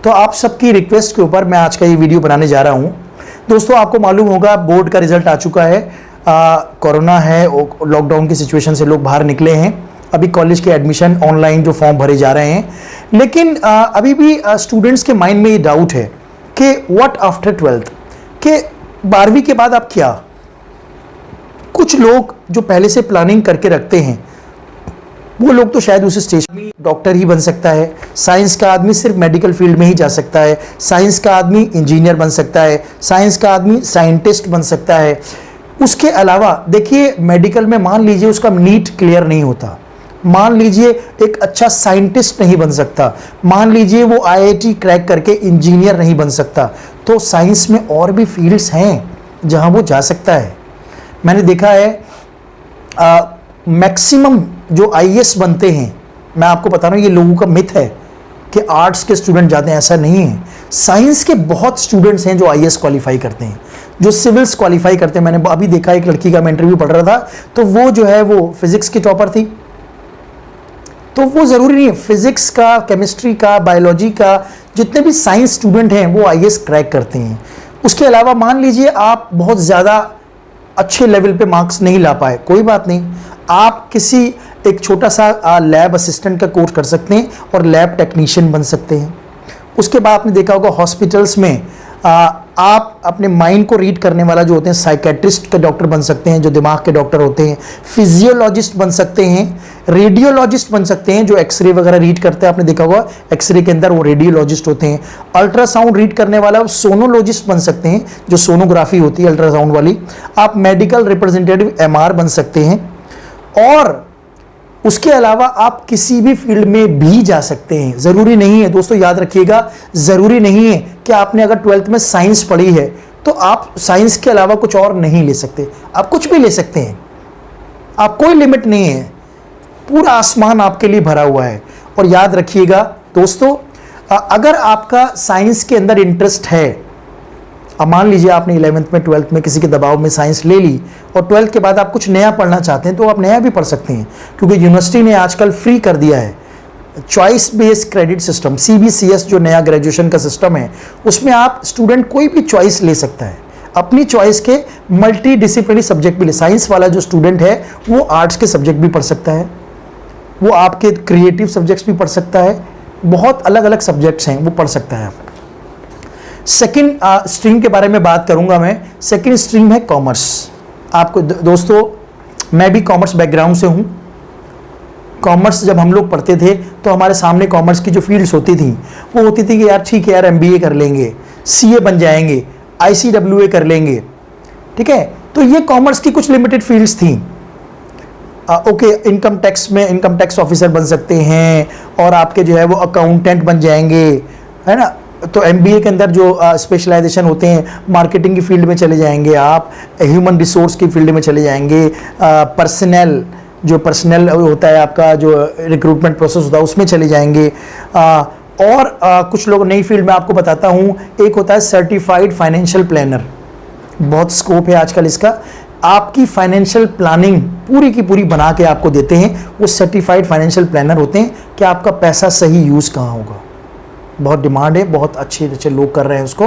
तो आप सबकी रिक्वेस्ट के ऊपर मैं आज का ये वीडियो बनाने जा रहा हूँ। दोस्तों, आपको मालूम होगा बोर्ड का रिजल्ट आ चुका है। कोरोना है, लॉकडाउन की सिचुएशन से लोग बाहर निकले हैं। अभी कॉलेज के एडमिशन ऑनलाइन जो फॉर्म भरे जा रहे हैं, लेकिन अभी भी स्टूडेंट्स के माइंड में ये डाउट है कि व्हाट आफ्टर 12th, कि 12वीं के बाद आप क्या। कुछ लोग जो पहले से प्लानिंग करके रखते हैं वो लोग तो शायद उस स्टेज में डॉक्टर ही बन सकता है, साइंस का आदमी सिर्फ मेडिकल फील्ड में ही जा सकता है, साइंस का आदमी इंजीनियर बन सकता है, साइंस का आदमी साइंटिस्ट बन सकता है। उसके अलावा देखिए, मेडिकल में मान लीजिए उसका नीट क्लियर नहीं होता, मान लीजिए एक अच्छा साइंटिस्ट नहीं बन सकता, मान लीजिए वो आईआईटी क्रैक करके इंजीनियर नहीं बन सकता, तो साइंस में और भी फील्ड्स हैं जहां वो जा सकता है। मैंने देखा है मैक्सिमम जो आईएएस बनते हैं, मैं आपको बता रहा हूँ, ये लोगों का मिथ है कि आर्ट्स के स्टूडेंट जाते हैं, ऐसा नहीं है। साइंस के बहुत स्टूडेंट्स हैं जो आईएएस क्वालिफाई करते हैं, जो सिविल्स क्वालिफाई करते हैं। मैंने अभी देखा एक लड़की का मैं इंटरव्यू पढ़ रहा था, तो वो जो है वो फिजिक्स की टॉपर थी। तो वो ज़रूरी नहीं है, फिजिक्स का, केमिस्ट्री का, बायोलॉजी का, जितने भी साइंस स्टूडेंट हैं वो आईएएस क्रैक करते हैं। उसके अलावा मान लीजिए आप बहुत ज़्यादा अच्छे लेवल पे मार्क्स नहीं ला पाए, कोई बात नहीं, आप किसी एक छोटा सा लैब असिस्टेंट का कोर्स कर सकते हैं और लैब टेक्नीशियन बन सकते हैं। उसके बाद आपने देखा होगा हॉस्पिटल्स में आप अपने माइंड को रीड करने वाला जो होते हैं, साइकेट्रिस्ट के डॉक्टर बन सकते हैं, जो दिमाग के डॉक्टर होते हैं, फिजियोलॉजिस्ट बन सकते हैं, रेडियोलॉजिस्ट बन सकते हैं, जो एक्सरे वगैरह रीड करते हैं। आपने देखा होगा एक्सरे के अंदर वो रेडियोलॉजिस्ट होते हैं। अल्ट्रासाउंड रीड करने वाला सोनोलॉजिस्ट बन सकते हैं, जो सोनोग्राफी होती है अल्ट्रासाउंड वाली। आप मेडिकल रिप्रेजेंटेटिव एमआर बन सकते हैं। और उसके अलावा आप किसी भी फील्ड में भी जा सकते हैं। ज़रूरी नहीं है दोस्तों, याद रखिएगा, ज़रूरी नहीं है कि आपने अगर 12th में साइंस पढ़ी है तो आप साइंस के अलावा कुछ और नहीं ले सकते। आप कुछ भी ले सकते हैं, आप कोई लिमिट नहीं है, पूरा आसमान आपके लिए भरा हुआ है। और याद रखिएगा दोस्तों, अगर आपका साइंस के अंदर इंटरेस्ट है, अब मान लीजिए आपने 11th में 12th में किसी के दबाव में साइंस ले ली और 12th के बाद आप कुछ नया पढ़ना चाहते हैं, तो आप नया भी पढ़ सकते हैं, क्योंकि यूनिवर्सिटी ने आजकल फ्री कर दिया है choice based credit system, CBCS जो नया ग्रेजुएशन का सिस्टम है, उसमें आप स्टूडेंट कोई भी चॉइस ले सकता है, अपनी चॉइस के मल्टी डिसिप्लिनरी सब्जेक्ट भी ले। साइंस वाला जो स्टूडेंट है वो आर्ट्स के सब्जेक्ट भी पढ़ सकता है, वो आपके क्रिएटिव सब्जेक्ट्स भी पढ़ सकता है, बहुत अलग अलग सब्जेक्ट्स हैं वो पढ़ सकता है। सेकेंड स्ट्रीम के बारे में बात करूंगा मैं। सेकेंड स्ट्रीम है कॉमर्स। आपको दोस्तों, मैं भी कॉमर्स बैकग्राउंड से हूं। कॉमर्स जब हम लोग पढ़ते थे तो हमारे सामने कॉमर्स की जो फील्ड्स होती थी वो होती थी कि यार ठीक है यार, MBA कर लेंगे, CA बन जाएंगे, ICWA कर लेंगे, ठीक है। तो ये कॉमर्स की कुछ लिमिटेड फील्ड्स थी। ओके, इनकम टैक्स में इनकम टैक्स ऑफिसर बन सकते हैं, और आपके जो है वो अकाउंटेंट बन जाएंगे, है ना। तो MBA के अंदर जो स्पेशलाइजेशन होते हैं, मार्केटिंग की फील्ड में चले जाएंगे, आप ह्यूमन रिसोर्स की फील्ड में चले जाएंगे, पर्सनल होता है आपका, जो रिक्रूटमेंट प्रोसेस होता है उसमें चले जाएंगे। और कुछ लोग नई फील्ड में आपको बताता हूँ, एक होता है सर्टिफाइड फाइनेंशियल प्लानर। बहुत स्कोप है आजकल इसका। आपकी फाइनेंशियल प्लानिंग पूरी की पूरी बना के आपको देते हैं, वो सर्टिफाइड फाइनेंशियल प्लानर होते हैं कि आपका पैसा सही यूज़ कहाँ होगा। बहुत डिमांड है, बहुत अच्छे लोग कर रहे हैं उसको,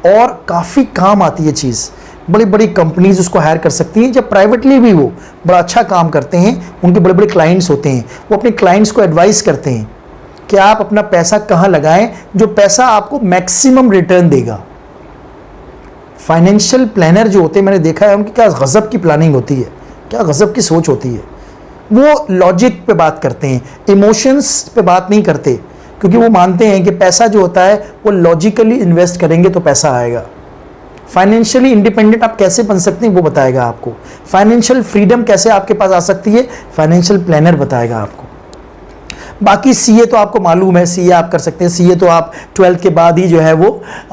और काफ़ी काम आती है चीज़। बड़ी बड़ी कंपनीज उसको हायर कर सकती हैं, जब प्राइवेटली भी वो बड़ा अच्छा काम करते हैं, उनके बड़े बड़े क्लाइंट्स होते हैं, वो अपने क्लाइंट्स को एडवाइस करते हैं कि आप अपना पैसा कहाँ लगाएं जो पैसा आपको मैक्सिमम रिटर्न देगा। फाइनेंशियल प्लानर जो होते हैं, मैंने देखा है उनकी क्या गज़ब की प्लानिंग होती है, क्या गज़ब की सोच होती है। वो लॉजिक पे बात करते हैं, इमोशंस पे बात नहीं करते, क्योंकि वो मानते हैं कि पैसा जो होता है वो लॉजिकली इन्वेस्ट करेंगे तो पैसा आएगा। फाइनेंशियली इंडिपेंडेंट आप कैसे बन सकते हैं वो बताएगा आपको। फाइनेंशियल फ्रीडम कैसे आपके पास आ सकती है, फाइनेंशियल प्लानर बताएगा आपको। बाकी CA तो आपको मालूम है, CA आप कर सकते हैं। CA तो आप 12th के बाद ही जो है वो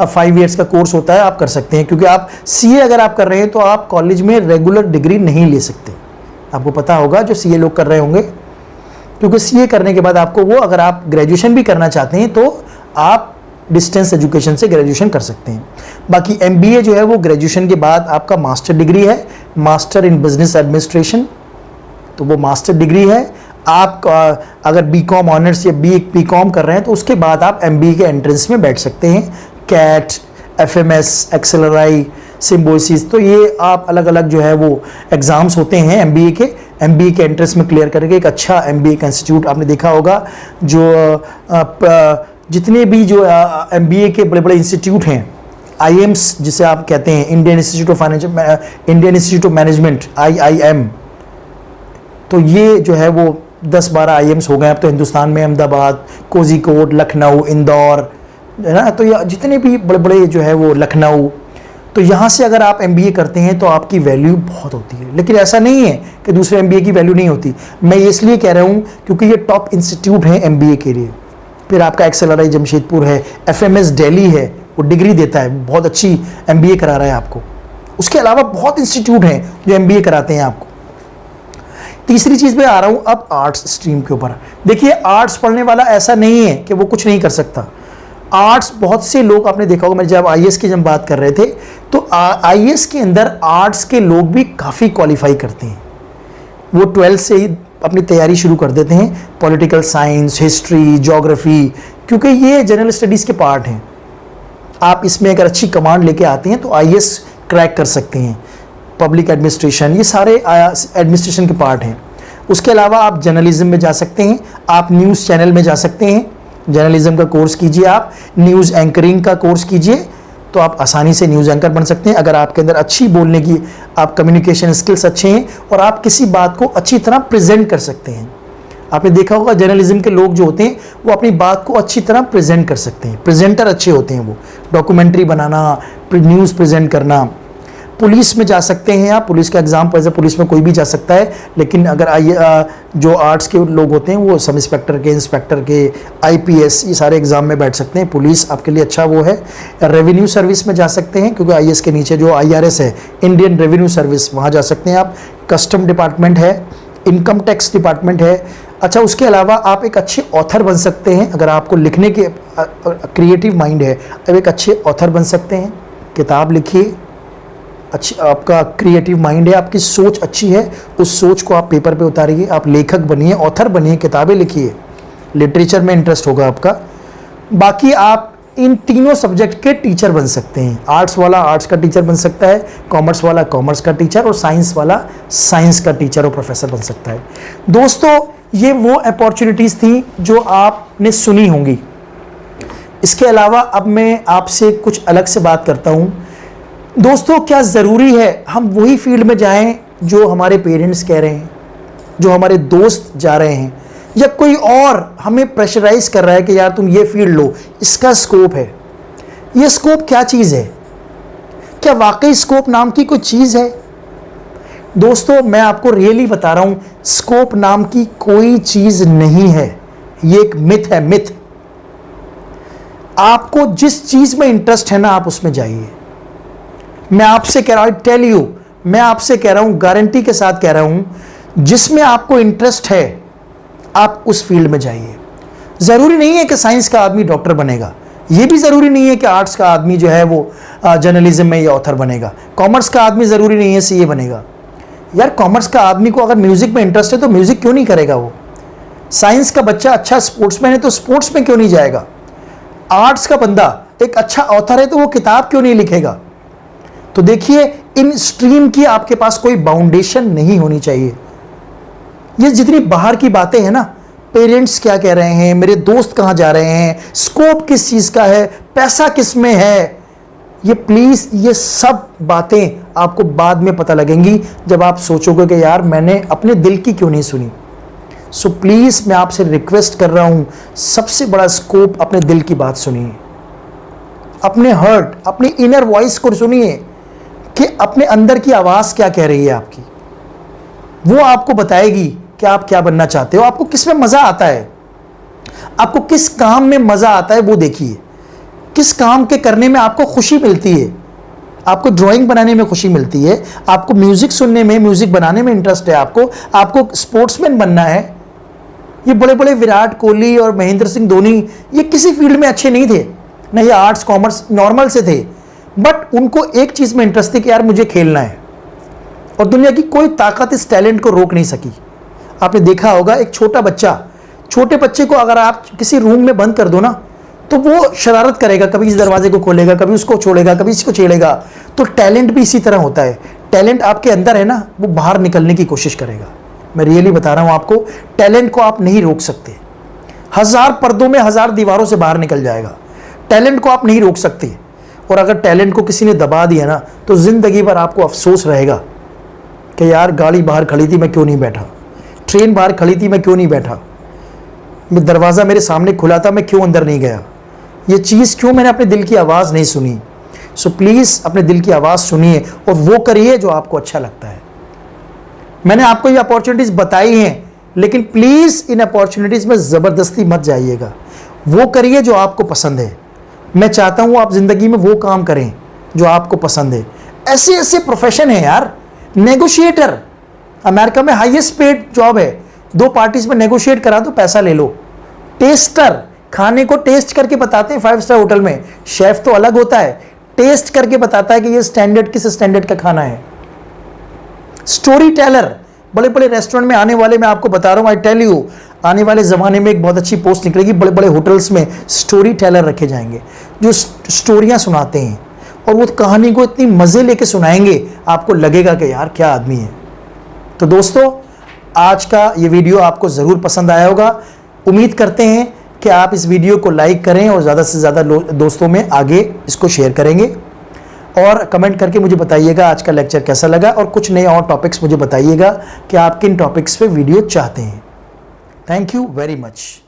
5 इयर्स का कोर्स होता है, आप कर सकते हैं, क्योंकि आप CA अगर आप कर रहे हैं तो आप कॉलेज में रेगुलर डिग्री नहीं ले सकते। आपको पता होगा जो CA लोग कर रहे होंगे, क्योंकि CA करने के बाद आपको वो, अगर आप ग्रेजुएशन भी करना चाहते हैं तो आप डिस्टेंस एजुकेशन से ग्रेजुएशन कर सकते हैं। बाकी MBA जो है वो ग्रेजुएशन के बाद आपका मास्टर डिग्री है, मास्टर इन बिजनेस एडमिनिस्ट्रेशन, तो वो मास्टर डिग्री है। आप अगर बीकॉम ऑनर्स या बीकॉम कर रहे हैं तो उसके बाद आप एमबीए के एंट्रेंस में बैठ सकते हैं। कैट, एफएमएस, एक्सेलराई, सिम्बोसिस, तो ये आप अलग अलग जो है वो एग्ज़ाम्स होते हैं एमबीए के एंट्रेंस में क्लियर करके एक अच्छा एमबीए का इंस्टीट्यूट आपने देखा होगा। जो जितने भी जो एमबीए के बड़े बड़े इंस्टीट्यूट हैं, आईएम्स जिसे आप कहते हैं, Indian institute of management, IIM, तो ये जो है वो 10-12 आईएम्स हो गए अब तो हिंदुस्तान में। अहमदाबाद, कोझिकोड, लखनऊ, इंदौर, है ना, तो ये जितने भी बड़े बड़े जो है वो, लखनऊ, तो यहाँ से अगर आप एमबीए करते हैं तो आपकी वैल्यू बहुत होती है। लेकिन ऐसा नहीं है कि दूसरे एमबीए की वैल्यू नहीं होती। मैं ये इसलिए कह रहा हूँ क्योंकि ये टॉप इंस्टीट्यूट हैं एमबीए के लिए। फिर आपका एक्सेलराई जमशेदपुर है, एफएमएस दिल्ली है, वो डिग्री देता है, बहुत अच्छी एमबीए करा रहा है आपको। उसके अलावा बहुत इंस्टीट्यूट हैं जो एमबीए कराते हैं आपको। तीसरी चीज़ मैं आ रहा हूँ अब आर्ट्स स्ट्रीम के ऊपर। देखिए, आर्ट्स पढ़ने वाला ऐसा नहीं है कि वो कुछ नहीं कर सकता। आर्ट्स, बहुत से लोग आपने देखा होगा, मैं जब आईएएस की जब बात कर रहे थे तो आईएएस के अंदर आर्ट्स के लोग भी काफ़ी क्वालिफाई करते हैं। वो 12th से ही अपनी तैयारी शुरू कर देते हैं, पॉलिटिकल साइंस, हिस्ट्री, ज्योग्राफी, क्योंकि ये जनरल स्टडीज़ के पार्ट हैं। आप इसमें अगर अच्छी कमांड लेके आते हैं तो आईएएस क्रैक कर सकते हैं। पब्लिक एडमिनिस्ट्रेशन, ये सारे एडमिनिस्ट्रेशन के पार्ट हैं। उसके अलावा आप जर्नलिज्म में जा सकते हैं, आप न्यूज़ चैनल में जा सकते हैं, जर्नलिज्म का कोर्स कीजिए, आप न्यूज़ एंकरिंग का कोर्स कीजिए, तो आप आसानी से न्यूज़ एंकर बन सकते हैं। अगर आपके अंदर अच्छी बोलने की, आप कम्युनिकेशन स्किल्स अच्छे हैं और आप किसी बात को अच्छी तरह प्रेजेंट कर सकते हैं। आपने देखा होगा जर्नलिज्म के लोग जो होते हैं वो अपनी बात को अच्छी तरह प्रेजेंट कर सकते हैं, प्रेजेंटर अच्छे होते हैं वो, डॉक्यूमेंट्री बनाना, न्यूज़ प्रेजेंट करना। पुलिस में जा सकते हैं आप, पुलिस का एग्ज़ाम, वैसे पुलिस में कोई भी जा सकता है, लेकिन अगर जो आर्ट्स के लोग होते हैं वो सब इंस्पेक्टर के, इंस्पेक्टर के, आईपीएस, ये सारे एग्ज़ाम में बैठ सकते हैं। पुलिस आपके लिए अच्छा वो है। रेवेन्यू सर्विस में जा सकते हैं, क्योंकि आईएएस के नीचे जो आईआरएस है, इंडियन रेवेन्यू सर्विस, वहाँ जा सकते हैं आप। कस्टम डिपार्टमेंट है, इनकम टैक्स डिपार्टमेंट है। अच्छा, उसके अलावा आप एक अच्छे ऑथर बन सकते हैं। अगर आपको लिखने के क्रिएटिव माइंड है, अब एक अच्छे ऑथर बन सकते हैं। किताब लिखिए, अच्छी, आपका क्रिएटिव माइंड है, आपकी सोच अच्छी है, उस सोच को आप पेपर पे उतारिए, आप लेखक बनिए, ऑथर बनिए, किताबें लिखिए, लिटरेचर में इंटरेस्ट होगा आपका। बाकी आप इन तीनों सब्जेक्ट के टीचर बन सकते हैं। आर्ट्स वाला आर्ट्स का टीचर बन सकता है, कॉमर्स वाला कॉमर्स का टीचर, और साइंस वाला साइंस का टीचर और प्रोफेसर बन सकता है। दोस्तों, ये वो अपॉर्चुनिटीज़ थी जो आपने सुनी होंगी। इसके अलावा अब मैं आपसे कुछ अलग से बात करता हूँ। दोस्तों, क्या ज़रूरी है हम वही फील्ड में जाएं जो हमारे पेरेंट्स कह रहे हैं, जो हमारे दोस्त जा रहे हैं, या कोई और हमें प्रेशराइज कर रहा है कि यार तुम ये फील्ड लो, इसका स्कोप है? ये स्कोप क्या चीज़ है? क्या वाकई स्कोप नाम की कोई चीज़ है? दोस्तों, मैं आपको रियली बता रहा हूँ, स्कोप नाम की कोई चीज़ नहीं है। ये एक मिथ है, मिथ। आपको जिस चीज़ में इंटरेस्ट है ना, आप उसमें जाइए। मैं आपसे कह रहा हूं, टेल यू, मैं आपसे कह रहा हूं, गारंटी के साथ कह रहा हूं, जिसमें आपको इंटरेस्ट है आप उस फील्ड में जाइए। ज़रूरी नहीं है कि साइंस का आदमी डॉक्टर बनेगा, ये भी ज़रूरी नहीं है कि आर्ट्स का आदमी जो है वो जर्नलिज्म में या ऑथर बनेगा, कॉमर्स का आदमी ज़रूरी नहीं है सीए बनेगा। यार, कॉमर्स का आदमी को अगर म्यूज़िक में इंटरेस्ट है तो म्यूज़िक क्यों नहीं करेगा वो? साइंस का बच्चा अच्छा स्पोर्ट्समैन है तो स्पोर्ट्स में क्यों नहीं जाएगा? आर्ट्स का बंदा एक अच्छा ऑथर है तो वो किताब क्यों नहीं लिखेगा? तो देखिए, इन स्ट्रीम की आपके पास कोई बाउंडेशन नहीं होनी चाहिए। ये जितनी बाहर की बातें हैं ना, पेरेंट्स क्या कह रहे हैं, मेरे दोस्त कहाँ जा रहे हैं, स्कोप किस चीज़ का है, पैसा किस में है, ये प्लीज़, ये सब बातें आपको बाद में पता लगेंगी जब आप सोचोगे कि यार मैंने अपने दिल की क्यों नहीं सुनी। सो प्लीज़, मैं आपसे रिक्वेस्ट कर रहा हूँ, सबसे बड़ा स्कोप अपने दिल की बात सुनिए, अपने हर्ट, अपनी इनर वॉइस को सुनिए कि अपने अंदर की आवाज़ क्या कह रही है आपकी। वो आपको बताएगी कि आप क्या बनना चाहते हो, आपको किस में मज़ा आता है, आपको किस काम में मज़ा आता है, वो देखिए। किस काम के करने में आपको खुशी मिलती है। आपको ड्राइंग बनाने में खुशी मिलती है, आपको म्यूज़िक सुनने में, म्यूज़िक बनाने में इंटरेस्ट है, आपको स्पोर्ट्समैन बनना है। ये बड़े बड़े विराट कोहली और महेंद्र सिंह धोनी, ये किसी फील्ड में अच्छे नहीं थे ना, ये आर्ट्स कॉमर्स नॉर्मल से थे, बट उनको एक चीज़ में इंटरेस्ट थी कि यार मुझे खेलना है, और दुनिया की कोई ताकत इस टैलेंट को रोक नहीं सकी। आपने देखा होगा एक छोटे बच्चे को अगर आप किसी रूम में बंद कर दो ना, तो वो शरारत करेगा, कभी इस दरवाजे को खोलेगा, कभी उसको छोड़ेगा, कभी इसको छेड़ेगा। तो टैलेंट भी इसी तरह होता है। टैलेंट आपके अंदर है ना, वो बाहर निकलने की कोशिश करेगा। मैं रियली बता रहा हूं आपको, टैलेंट को आप नहीं रोक सकते। 1000 पर्दों में 1000 दीवारों से बाहर निकल जाएगा। टैलेंट को आप नहीं रोक सकते। और अगर टैलेंट को किसी ने दबा दिया ना, तो जिंदगी भर आपको अफसोस रहेगा कि यार गाड़ी बाहर खड़ी थी, मैं क्यों नहीं बैठा, ट्रेन बाहर खड़ी थी, मैं क्यों नहीं बैठा, दरवाज़ा मेरे सामने खुला था, मैं क्यों अंदर नहीं गया, ये चीज़ क्यों मैंने अपने दिल की आवाज़ नहीं सुनी। सो प्लीज़ अपने दिल की आवाज़ सुनिए और वो करिए जो आपको अच्छा लगता है। मैंने आपको ये अपॉर्चुनिटीज़ बताई हैं, लेकिन प्लीज़ इन अपॉर्चुनिटीज़ में ज़बरदस्ती मत जाइएगा। वो करिए जो आपको पसंद है। मैं चाहता हूँ आप ज़िंदगी में वो काम करें जो आपको पसंद है। ऐसे ऐसे प्रोफेशन है यार। नेगोशिएटर अमेरिका में हाईएस्ट पेड जॉब है। 2 पार्टीज में नेगोशिएट करा दो, पैसा ले लो। टेस्टर खाने को टेस्ट करके बताते हैं 5 स्टार होटल में। शेफ तो अलग होता है, टेस्ट करके बताता है कि ये स्टैंडर्ड किस स्टैंडर्ड का खाना है। स्टोरी टेलर बड़े बड़े रेस्टोरेंट में आने वाले, मैं आपको बता रहा हूँ, आई टेल यू, आने वाले ज़माने में एक बहुत अच्छी पोस्ट निकलेगी। बड़े बड़े होटल्स में स्टोरी टेलर रखे जाएंगे जो स्टोरियाँ सुनाते हैं, और वो कहानी को इतनी मज़े लेके सुनाएंगे, आपको लगेगा कि यार क्या आदमी है। तो दोस्तों, आज का ये वीडियो आपको ज़रूर पसंद आया होगा। उम्मीद करते हैं कि आप इस वीडियो को लाइक करें और ज़्यादा से ज़्यादा दोस्तों में आगे इसको शेयर करेंगे। और कमेंट करके मुझे बताइएगा आज का लेक्चर कैसा लगा, और कुछ नए और टॉपिक्स मुझे बताइएगा कि आप किन टॉपिक्स पे वीडियो चाहते हैं। Thank you very much.